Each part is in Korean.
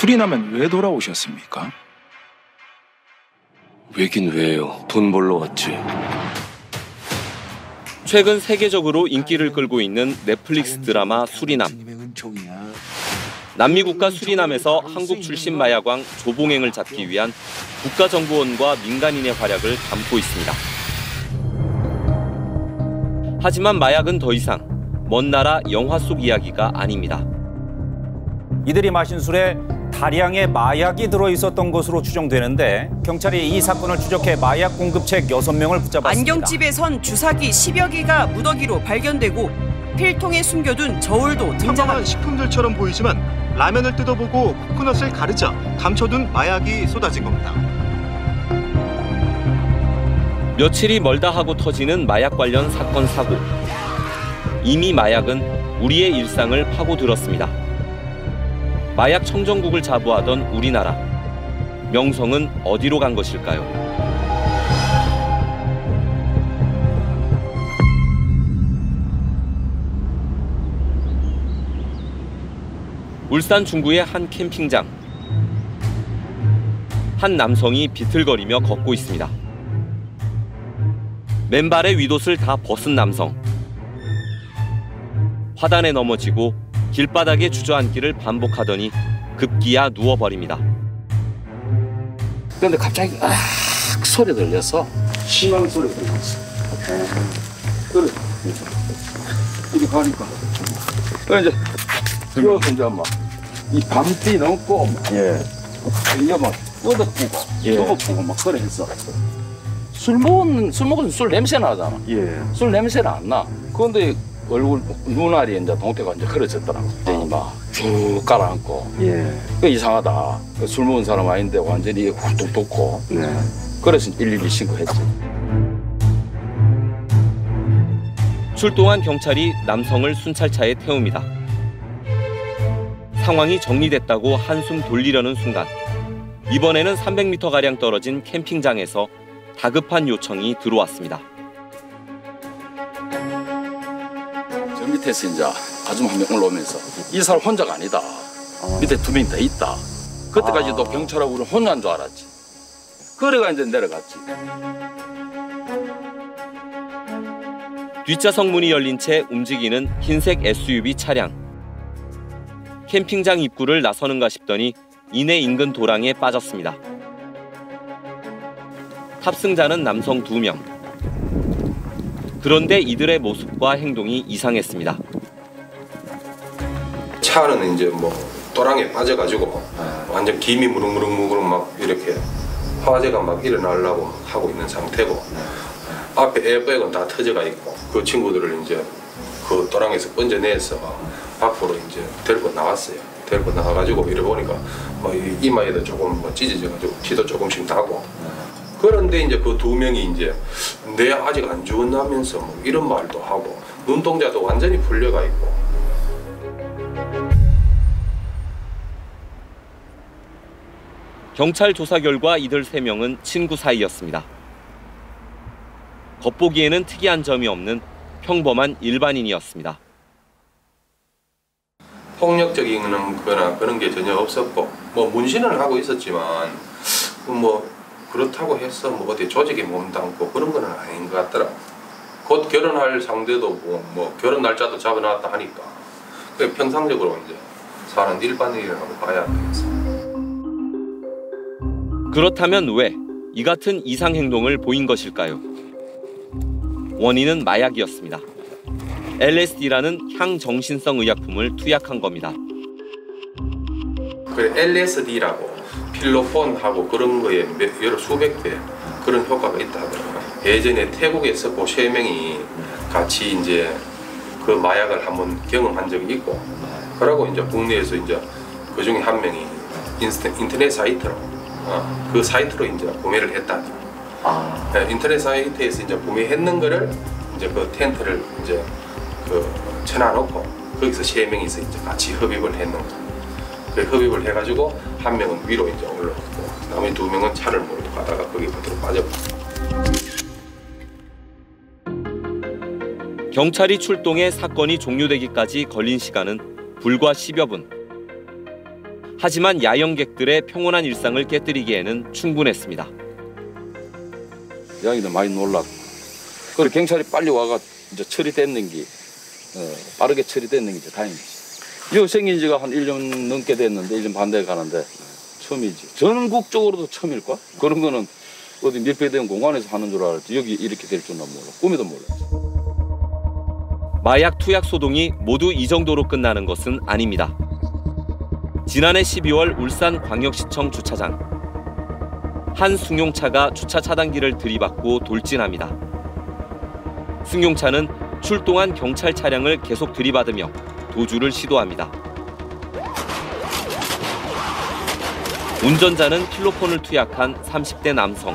수리남엔 왜 돌아오셨습니까? 왜긴 왜요. 돈 벌러 왔지. 최근 세계적으로 인기를 끌고 있는 넷플릭스 드라마 수리남. 남미 국가 수리남에서 한국 출신 마약왕 조봉행을 잡기 위한 국가정보원과 민간인의 활약을 담고 있습니다. 하지만 마약은 더 이상 먼 나라 영화 속 이야기가 아닙니다. 이들이 마신 술에 다량의 마약이 들어있었던 것으로 추정되는데 경찰이 이 사건을 추적해 마약 공급책 6명을 붙잡았습니다. 안경집에선 주사기 10여 개가 무더기로 발견되고 필통에 숨겨둔 저울도 등장합니다. 평범한 식품들처럼 보이지만 라면을 뜯어보고 코코넛을 가르자 감춰둔 마약이 쏟아진 겁니다. 며칠이 멀다 하고 터지는 마약 관련 사건 사고. 이미 마약은 우리의 일상을 파고들었습니다. 마약 청정국을 자부하던 우리나라. 명성은 어디로 간 것일까요? 울산 중구의 한 캠핑장. 한 남성이 비틀거리며 걷고 있습니다. 맨발의 윗옷을 다 벗은 남성. 화단에 넘어지고 길바닥에 주저앉기를 반복하더니 급기야 누워버립니다. 그런데 갑자기 소리 들려서 심한 소리 들렸어. 그래. 이리 가니까. 이제 이제 막 이 밤띠 넘고 이게 막 뻗어쁘고 뜯어쁘고 막 그래 했어. 술 먹으면 술 냄새 나잖아. 술 냄새는 안 나. 그런데 얼굴 눈알이 이제 동태가 이제 그려졌더라고. 이제 막 쭉 깔아앉고. 그 이상하다. 술 먹은 사람 아닌데 완전히 훌뚝 돋고. 그래서 112 신고했지. 출동한 경찰이 남성을 순찰차에 태웁니다. 상황이 정리됐다고 한숨 돌리려는 순간 이번에는 300m가량 떨어진 캠핑장에서 다급한 요청이 들어왔습니다. 저 밑에서 이제 아줌마 한 명 올라오면서 이 사람 혼자가 아니다. 밑에 2명 더 있다. 그때까지도 경찰하고 우리 혼자인 줄 알았지. 그래가 이제 내려갔지. 뒷좌석 문이 열린 채 움직이는 흰색 SUV 차량. 캠핑장 입구를 나서는가 싶더니 이내 인근 도랑에 빠졌습니다. 탑승자는 남성 2명. 그런데 이들의 모습과 행동이 이상했습니다. 차는 이제 뭐 도랑에 빠져가지고 완전 김이 무릉무릉 막 이렇게 화재가 막 일어나려고 하고 있는 상태고 앞에 에어백은 다 터져가 있고 그 친구들을 이제 그 도랑에서 번져내서 밖으로 이제 데리고 나왔어요. 데리고 나와가지고 이래 보니까 뭐 이마에도 조금 뭐 찢어져가지고 피도 조금씩 나고. 그런데 이제 그 2명이 이제 내 아직 안 죽었나면서 뭐 이런 말도 하고 눈동자도 완전히 풀려가 있고. 경찰 조사 결과 이들 3명은 친구 사이였습니다. 겉보기에는 특이한 점이 없는 평범한 일반인이었습니다. 폭력적인 거나 그런 게 전혀 없었고 뭐 문신을 하고 있었지만 뭐 그렇다고 해서 뭐 어디 조직에 몸담고 그런 건 아닌 것 같더라. 곧 결혼할 상대도 뭐 결혼 날짜도 잡아놨다 하니까 그게 평상적으로 이제 사는 일반인이라고 봐야 되겠어. 그렇다면 왜 이 같은 이상 행동을 보인 것일까요? 원인은 마약이었습니다. LSD라는 향정신성 의약품을 투약한 겁니다. 그 LSD라고 필로폰하고 그런 거에 여러 수백 배 그런 효과가 있다 하더라고요. 예전에 태국에서 그 3명이 같이 이제 그 마약을 한번 경험한 적이 있고, 그러고 이제 국내에서 이제 그 중에 한 명이 인터넷 사이트로 그 사이트로 이제 구매를 했다. 인터넷 사이트에서 이제 구매했는 거를 이제 그 텐트를 이제 그 쳐놔놓고 거기서 3명이서 이제 같이 흡입을 했는 거예요. 그 흡입을 해가지고 한 명은 위로 이제 올라갔고 나머지 2명은 차를 몰고 가다가 거기 그대로 빠져버렸어요. 경찰이 출동해 사건이 종료되기까지 걸린 시간은 불과 10여 분. 하지만 야영객들의 평온한 일상을 깨뜨리기에는 충분했습니다. 양이도 많이 놀랐고. 그리고 경찰이 빨리 와가 이제 처리됐는 게 빠르게 처리됐는 게 이제 다행이지. 이거 생긴 지가 한 1년 넘게 됐는데 1년 반 돼 가는데 처음이지. 전국적으로도 처음일걸? 그런 거는 어디 밀폐된 공간에서 하는 줄 알았지. 여기 이렇게 될 줄은 몰라. 꿈에도 몰랐지. 마약 투약 소동이 모두 이 정도로 끝나는 것은 아닙니다. 지난해 12월 울산광역시청 주차장. 한 승용차가 주차 차단기를 들이받고 돌진합니다. 승용차는 출동한 경찰 차량을 계속 들이받으며 도주를 시도합니다. 운전자는 필로폰을 투약한 30대 남성.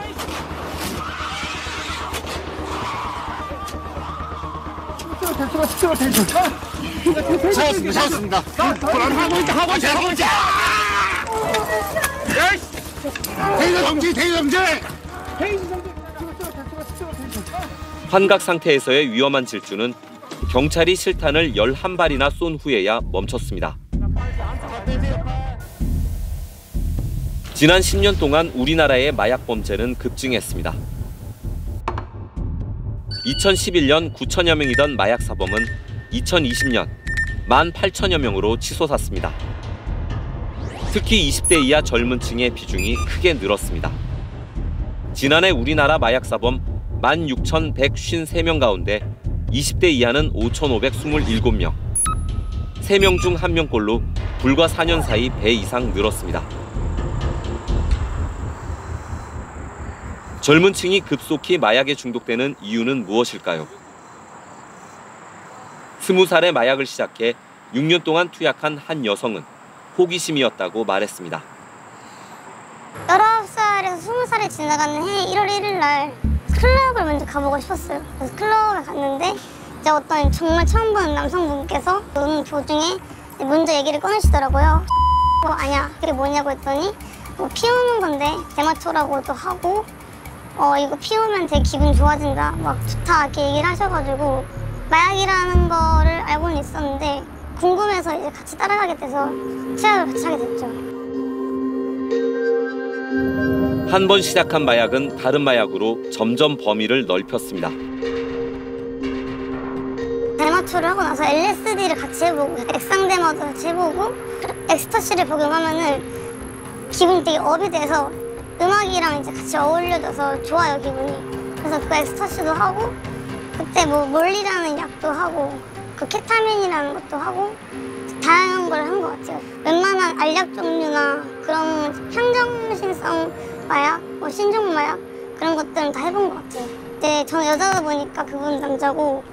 잡았습니다. 하고 있자. 대리 정지. 환각 상태에서의 위험한 질주는 경찰이 실탄을 11발이나 쏜 후에야 멈췄습니다. 지난 10년 동안 우리나라의 마약 범죄는 급증했습니다. 2011년 9천여 명이던 마약 사범은 2020년 18,000여 명으로 치솟았습니다. 특히 20대 이하 젊은 층의 비중이 크게 늘었습니다. 지난해 우리나라 마약 사범 16,153명 가운데 20대 이하는 5,527명. 3명 중 1명꼴로 불과 4년 사이 배 이상 늘었습니다. 젊은 층이 급속히 마약에 중독되는 이유는 무엇일까요? 20살에 마약을 시작해 6년 동안 투약한 한 여성은 호기심이었다고 말했습니다. 19살에서 20살이 지나가는 해 1월 1일 날 클럽을 먼저 가보고 싶었어요. 그래서 클럽을 갔는데 이제 어떤 정말 처음 보는 남성분께서 오는 도중에 먼저 얘기를 꺼내시더라고요. 아니야, 그게 뭐냐고 했더니 뭐 피우는 건데 대마초라고도 하고 이거 피우면 되게 기분 좋아진다, 막 좋다 이렇게 얘기를 하셔가지고 마약이라는 거를 알고는 있었는데 궁금해서 이제 같이 따라가게 돼서 투약을 같이 하게 됐죠. 한 번 시작한 마약은 다른 마약으로 점점 범위를 넓혔습니다. 대마초를 하고 나서 LSD를 같이 해보고 액상대마도 같이 해보고 엑스터시를 복용하면은 기분이 되게 업이 돼서 음악이랑 이제 같이 어울려져서 좋아요, 기분이. 그래서 그 엑스터시도 하고 그때 뭐 몰리라는 약도 하고 그 케타민이라는 것도 하고 다양한 걸 한 것 같아요. 웬만한 알약 종류나 그런 향정신성 마약, 뭐 신종 마약 그런 것들은 다 해본 것 같아요. 근데 저는 여자다 보니까 그분 남자고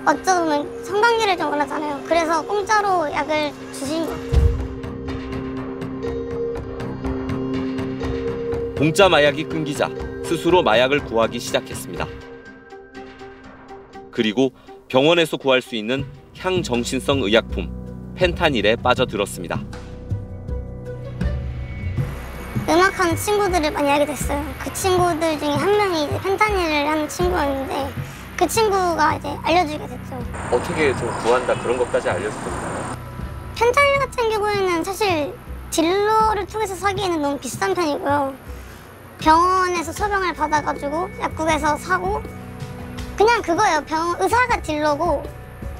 어쩌다 보면 성관계를 좀 원하잖아요. 그래서 공짜로 약을 주신 것 같아요. 공짜 마약이 끊기자 스스로 마약을 구하기 시작했습니다. 그리고 병원에서 구할 수 있는 향정신성 의약품 펜타닐에 빠져들었습니다. 음악하는 친구들을 많이 알게 됐어요. 그 친구들 중에 한 명이 이제 펜타닐을 하는 친구였는데 그 친구가 이제 알려주게 됐죠. 어떻게 좀 구한다 그런 것까지 알려줬던가요? 펜타닐 같은 경우에는 사실 딜러를 통해서 사기에는 너무 비싼 편이고요. 병원에서 처방을 받아가지고 약국에서 사고 그냥 그거예요. 의사가 딜러고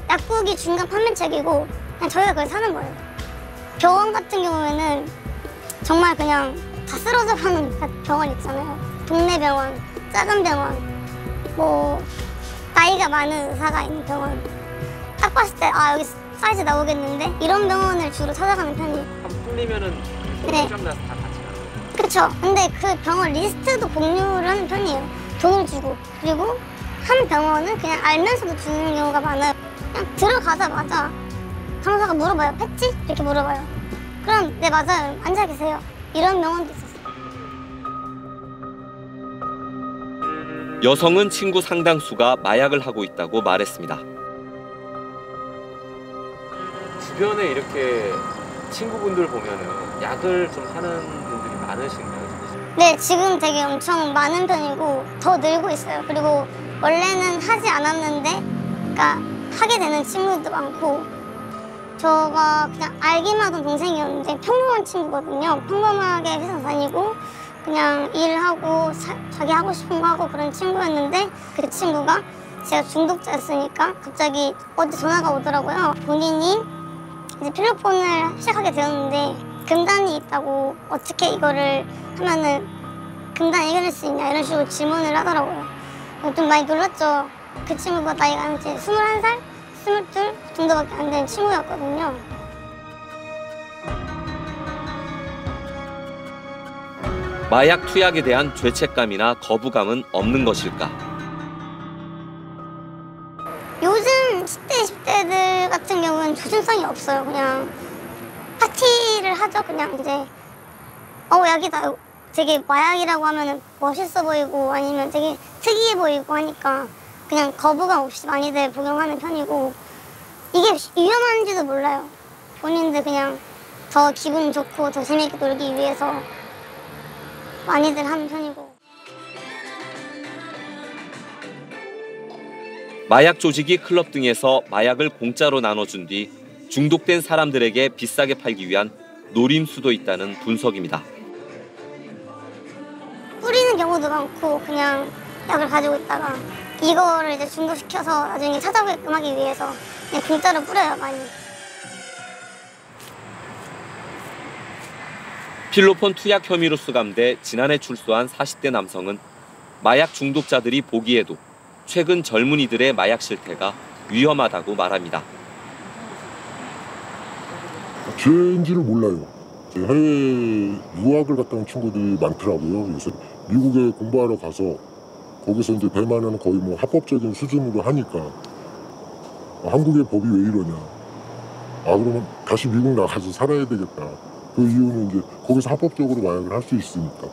약국이 중간 판매책이고 그냥 저희가 그걸 사는 거예요. 병원 같은 경우에는 정말 그냥 다 쓰러져 가는 병원 있잖아요. 동네 병원, 작은 병원, 뭐 나이가 많은 의사가 있는 병원. 딱 봤을 때 여기 사이즈 나오겠는데 이런 병원을 주로 찾아가는 편이에요. 한 풀리면은 네. 나서 다 같이 가요. 그쵸. 근데 그 병원 리스트도 공유를 하는 편이에요. 돈을 주고. 그리고 한 병원은 그냥 알면서도 주는 경우가 많아요. 그냥 들어가자마자 간호사가 물어봐요. 팩지? 이렇게 물어봐요. 그럼 네 맞아요. 앉아 계세요. 이런 병원도 있었어요. 여성은 친구 상당수가 마약을 하고 있다고 말했습니다. 주변에 이렇게 친구분들 보면은 약을 좀 하는 분들이 많으신가요? 네, 지금 되게 엄청 많은 편이고 더 늘고 있어요. 그리고 원래는 하지 않았는데 그러니까 하게 되는 친구들도 많고 저가 그냥 알기만 하던 동생이었는데 평범한 친구거든요. 평범하게 회사 다니고 그냥 일하고 자기 하고 싶은 거 하고 그런 친구였는데 그 친구가 제가 중독자였으니까 갑자기 어디 전화가 오더라고요. 본인이 이제 필로폰을 시작하게 되었는데 금단이 있다고 어떻게 이거를 하면은 금단 이겨낼 수 있냐 이런 식으로 질문을 하더라고요. 좀 많이 놀랐죠. 그 친구가 나이가 이제 21살? 22 정도밖에 안 되는 친구였거든요. 마약 투약에 대한 죄책감이나 거부감은 없는 것일까? 요즘 10대, 20대들 같은 경우는 조심성이 없어요. 그냥 파티를 하죠. 그냥 이제 약이다. 되게 마약이라고 하면 멋있어 보이고 아니면 되게 특이해 보이고 하니까 그냥 거부감 없이 많이들 복용하는 편이고 이게 위험한지도 몰라요. 본인들 그냥 더 기분 좋고 더 재밌게 놀기 위해서 많이들 하는 편이고. 마약 조직이 클럽 등에서 마약을 공짜로 나눠준 뒤 중독된 사람들에게 비싸게 팔기 위한 노림수도 있다는 분석입니다. 뿌리는 경우도 많고 그냥 약을 가지고 있다가 이거를 이제 중독시켜서 나중에 찾아오게끔 하기 위해서 그냥 공짜로 뿌려요, 많이. 필로폰 투약 혐의로 수감돼 지난해 출소한 40대 남성은 마약 중독자들이 보기에도 최근 젊은이들의 마약 실태가 위험하다고 말합니다. 죄인지를 몰라요. 해외 유학을 갔다 온 친구들이 많더라고요. 그래서 미국에 공부하러 가서 거기서 이제 대만은 거의 뭐 합법적인 수준으로 하니까 한국의 법이 왜 이러냐. 그러면 다시 미국 나가서 살아야 되겠다. 그 이유는 이제 거기서 합법적으로 마약을 할 수 있으니까.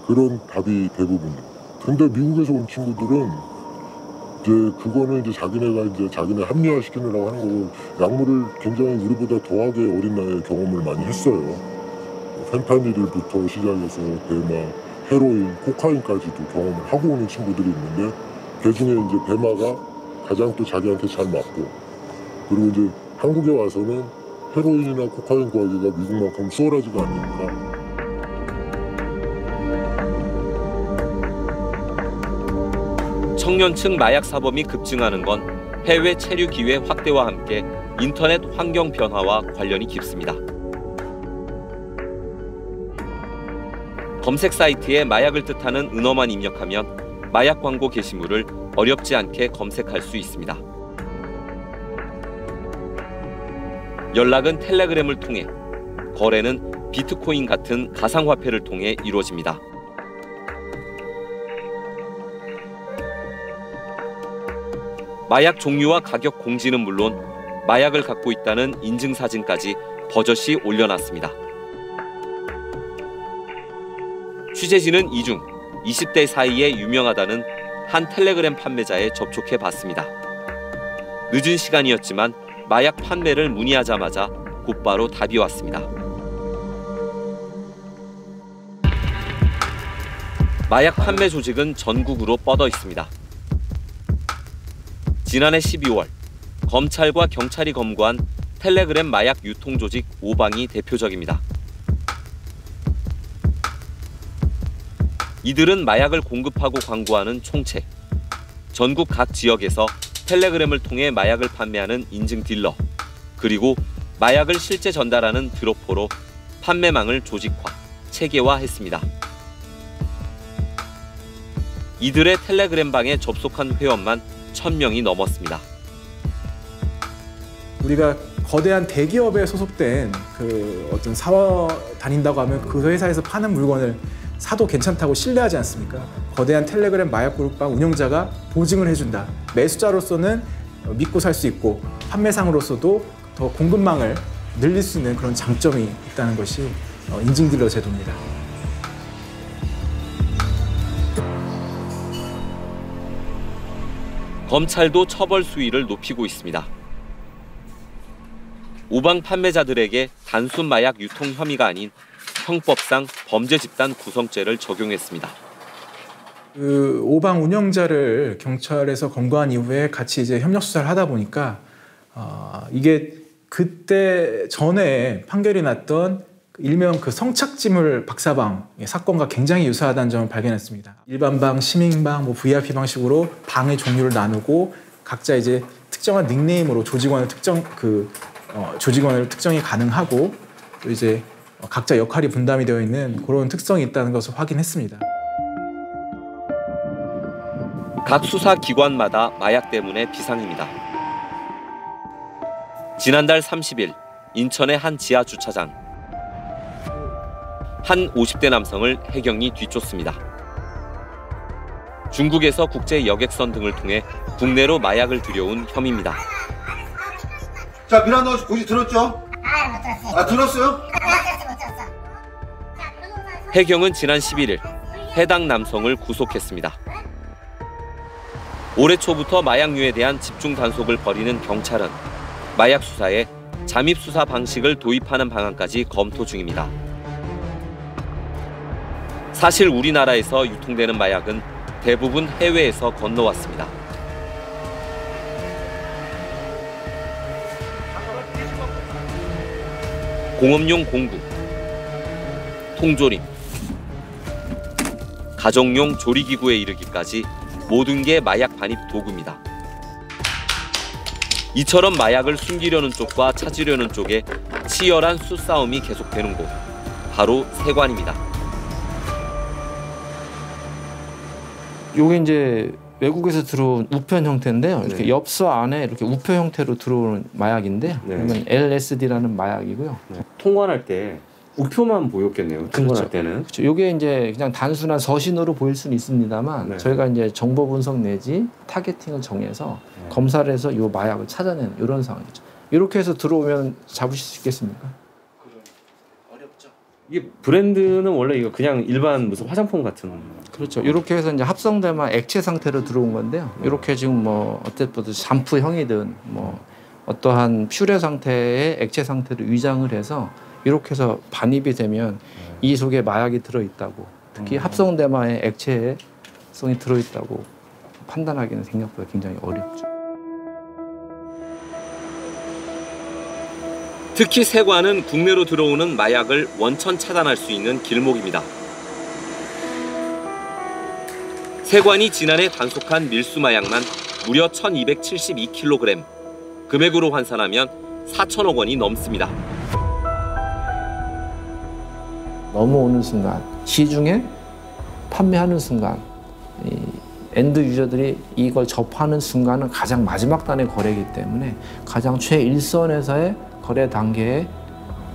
그런 답이 대부분이에요. 근데 미국에서 온 친구들은 이제 그거는 이제 자기네 합리화 시키느라고 하는 거고 약물을 굉장히 우리보다 더하게 어린 나이에 경험을 많이 했어요. 펜타닐부터 시작해서 대마, 헤로인, 코카인까지도 경험을 하고 오는 친구들이 있는데 그중에 이제 대마가 가장 또 자기한테 잘 맞고 그리고 이제 한국에 와서는 헤로인이나 코카인 구하기가 미국만큼 수월하지가 않으니까 청년층 마약 사범이 급증하는 건 해외 체류 기회 확대와 함께 인터넷 환경 변화와 관련이 깊습니다. 검색 사이트에 마약을 뜻하는 은어만 입력하면 마약 광고 게시물을 어렵지 않게 검색할 수 있습니다. 연락은 텔레그램을 통해, 거래는 비트코인 같은 가상화폐를 통해 이루어집니다. 마약 종류와 가격 공지는 물론 마약을 갖고 있다는 인증사진까지 버젓이 올려놨습니다. 취재진은 이중 20대 사이에 유명하다는 한 텔레그램 판매자에 접촉해 봤습니다. 늦은 시간이었지만 마약 판매를 문의하자마자 곧바로 답이 왔습니다. 마약 판매 조직은 전국으로 뻗어 있습니다. 지난해 12월 검찰과 경찰이 검거한 텔레그램 마약 유통 조직 오방이 대표적입니다. 이들은 마약을 공급하고 광고하는 총체, 전국 각 지역에서 텔레그램을 통해 마약을 판매하는 인증 딜러, 그리고 마약을 실제 전달하는 드로퍼로 판매망을 조직화, 체계화했습니다. 이들의 텔레그램 방에 접속한 회원만 1000명이 넘었습니다. 우리가 거대한 대기업에 소속된 그 어떤 사원 다닌다고 하면 그 회사에서 파는 물건을 사도 괜찮다고 신뢰하지 않습니까? 거대한 텔레그램 마약 그룹방 운영자가 보증을 해준다. 매수자로서는 믿고 살 수 있고 판매상으로서도 더 공급망을 늘릴 수 있는 그런 장점이 있다는 것이 인증 딜러 제도입니다. 검찰도 처벌 수위를 높이고 있습니다. 오방 판매자들에게 단순 마약 유통 혐의가 아닌 형법상 범죄 집단 구성죄를 적용했습니다. 그 오방 운영자를 경찰에서 검거한 이후에 같이 이제 협력 수사를 하다 보니까 이게 그때 전에 판결이 났던 일명 그 성착지물 박사방 사건과 굉장히 유사하다는 점을 발견했습니다. 일반방, 시민방, 뭐 VIP 방식으로 방의 종류를 나누고 각자 이제 특정한 닉네임으로 조직원을 조직원을 특정이 가능하고 또 이제 각자 역할이 분담이 되어 있는 그런 특성이 있다는 것을 확인했습니다. 각 수사 기관마다 마약 때문에 비상입니다. 지난달 30일 인천의 한 지하 주차장. 한 50대 남성을 해경이 뒤쫓습니다. 중국에서 국제 여객선 등을 통해 국내로 마약을 들여온 혐의입니다. 자, 미란다 혹시 고지 들었죠? 못 들었어요? 못 들었어. 해경은 지난 11일 해당 남성을 구속했습니다. 올해 초부터 마약류에 대한 집중 단속을 벌이는 경찰은 마약 수사에 잠입 수사 방식을 도입하는 방안까지 검토 중입니다. 사실 우리나라에서 유통되는 마약은 대부분 해외에서 건너왔습니다. 공업용 공구, 통조림, 가정용 조리기구에 이르기까지 모든 게 마약 반입 도구입니다. 이처럼 마약을 숨기려는 쪽과 찾으려는 쪽에 치열한 수싸움이 계속되는 곳, 바로 세관입니다. 요게 이제 외국에서 들어온 우편 형태인데요. 이렇게 엽서 안에 이렇게 우표 형태로 들어오는 마약인데요. 그러면 LSD라는 마약이고요. 통관할 때 우표만 보였겠네요. 통관할 때는. 그렇죠. 요게 이제 그냥 단순한 서신으로 보일 수는 있습니다만 저희가 이제 정보 분석 내지 타겟팅을 정해서 검사를 해서 요 마약을 찾아내는 이런 상황이죠. 이렇게 해서 들어오면 잡으실 수 있겠습니까? 이게 브랜드는 원래 이거 그냥 일반 무슨 화장품 같은. 그렇죠. 이렇게 해서 이제 합성되면 액체 상태로 들어온 건데요. 이렇게 지금 뭐 어쨌든 샴푸형이든 뭐 어떠한 퓨레 상태의 액체 상태로 위장을 해서 이렇게 해서 반입이 되면 이 속에 마약이 들어있다고, 특히 합성대마의 액체성이 들어있다고 판단하기는 생각보다 굉장히 어렵죠. 특히 세관은 국내로 들어오는 마약을 원천 차단할 수 있는 길목입니다. 세관이 지난해 단속한 밀수 마약만 무려 1272kg, 금액으로 환산하면 4천억 원이 넘습니다. 넘어오는 순간, 시중에 판매하는 순간, 이 엔드 유저들이 이걸 접하는 순간은 가장 마지막 단의 거래이기 때문에 가장 최일선에서의 거래 단계에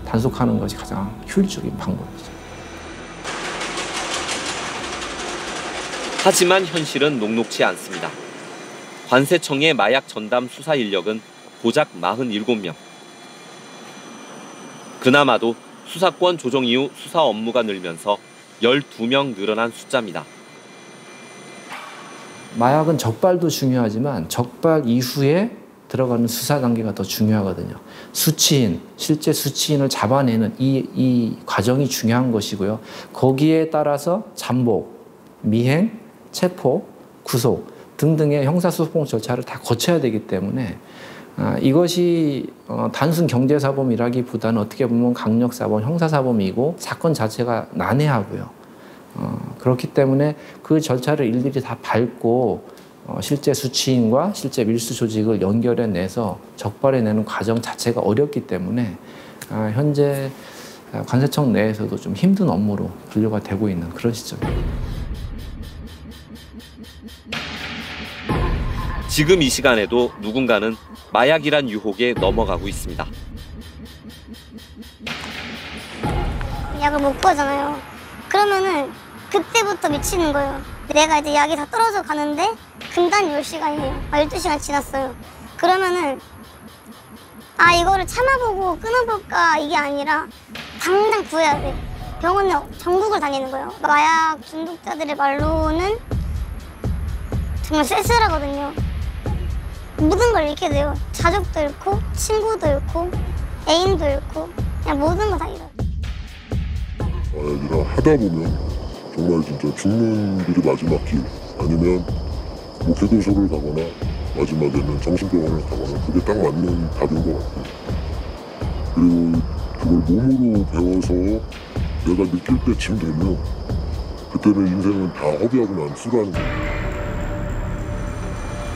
단속하는 것이 가장 효율적인 방법이죠. 하지만 현실은 녹록지 않습니다. 관세청의 마약 전담 수사 인력은 고작 47명. 그나마도 수사권 조정 이후 수사 업무가 늘면서 12명 늘어난 숫자입니다. 마약은 적발도 중요하지만 적발 이후에 들어가는 수사 단계가 더 중요하거든요. 수치인, 실제 수치인을 잡아내는 이 과정이 중요한 것이고요. 거기에 따라서 잠복, 미행, 체포, 구속 등등의 형사소송 절차를 다 거쳐야 되기 때문에 이것이 단순 경제사범이라기보다는 어떻게 보면 강력사범, 형사사범이고 사건 자체가 난해하고요. 그렇기 때문에 그 절차를 일일이 다 밟고 실제 수치인과 실제 밀수 조직을 연결해내서 적발해내는 과정 자체가 어렵기 때문에 현재 관세청 내에서도 좀 힘든 업무로 분류가 되고 있는 그런 시점입니다. 지금 이 시간에도 누군가는 마약이란 유혹에 넘어가고 있습니다. 약을 못 구하잖아요. 그러면은 그때부터 미치는 거예요. 내가 이제 약이 다 떨어져 가는데 금단 10시간이에요. 12시간 지났어요. 그러면은 이거를 참아보고 끊어볼까 이게 아니라 당장 구해야 돼. 병원에 전국을 다니는 거예요. 마약 중독자들의 말로는 정말 쓸쓸하거든요. 모든 걸 잃게 돼요. 가족도 잃고 친구도 잃고 애인도 잃고 그냥 모든 거 다 잃어요. 마약이라 하다 보면 정말 진짜 죽는 길이 마지막 길, 아니면 뭐 교도소를 가거나 마지막에는 정신병원을 가거나 그게 딱 맞는 답인 것 같아요. 그리고 그걸 몸으로 배워서 내가 느낄 때쯤 되면 그때는 인생은 다 허비하고 난 수라는 거예요.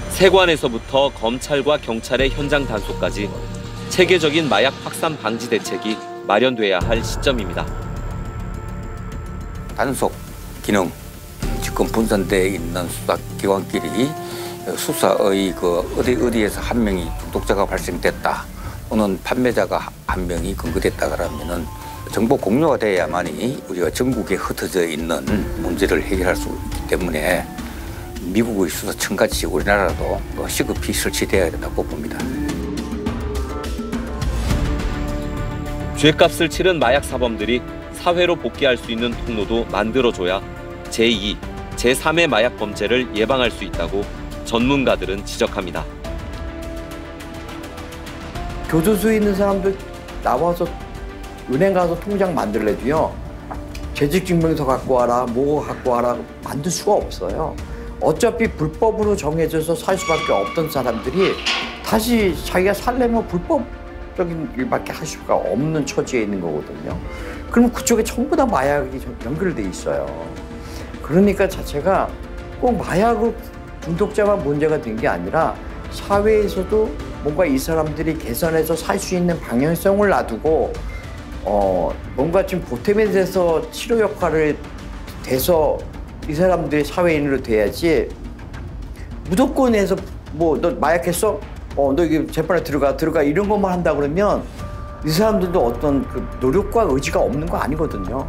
세관에서부터 검찰과 경찰의 현장 단속까지 체계적인 마약 확산 방지 대책이 마련돼야 할 시점입니다. 단속 기능, 지금 분산되어 있는 수사기관끼리 수사의 어디에서 한 명이 중독자가 발생됐다 또는 판매자가 한 명이 검거됐다 그러면은 정보 공유가 돼야만이 우리가 전국에 흩어져 있는 문제를 해결할 수 있기 때문에 미국의 수사청같이 우리나라도 시급히 설치되어야 된다고 봅니다. 죗값을 치른 마약 사범들이 사회로 복귀할 수 있는 통로도 만들어줘야 제2, 제3의 마약 범죄를 예방할 수 있다고 전문가들은 지적합니다. 교도소에 있는 사람들 나와서 은행 가서 통장 만들래도요. 재직증명서 갖고 와라, 뭐 갖고 와라 만들 수가 없어요. 어차피 불법으로 정해져서 살 수밖에 없던 사람들이 다시 자기가 살려면 불법적인 일밖에 할 수가 없는 처지에 있는 거거든요. 그럼 그쪽에 전부 다 마약이 연결돼 있어요. 그러니까 자체가 꼭 마약으로 중독자만 문제가 된 게 아니라 사회에서도 뭔가 이 사람들이 개선해서 살 수 있는 방향성을 놔두고 뭔가 좀 보탬에 대해서 치료 역할을 돼서 이 사람들이 사회인으로 돼야지 무조건 해서 뭐 너 마약했어? 너 이게 재판에 들어가 이런 것만 한다 그러면 이 사람들도 어떤 그 노력과 의지가 없는 거 아니거든요.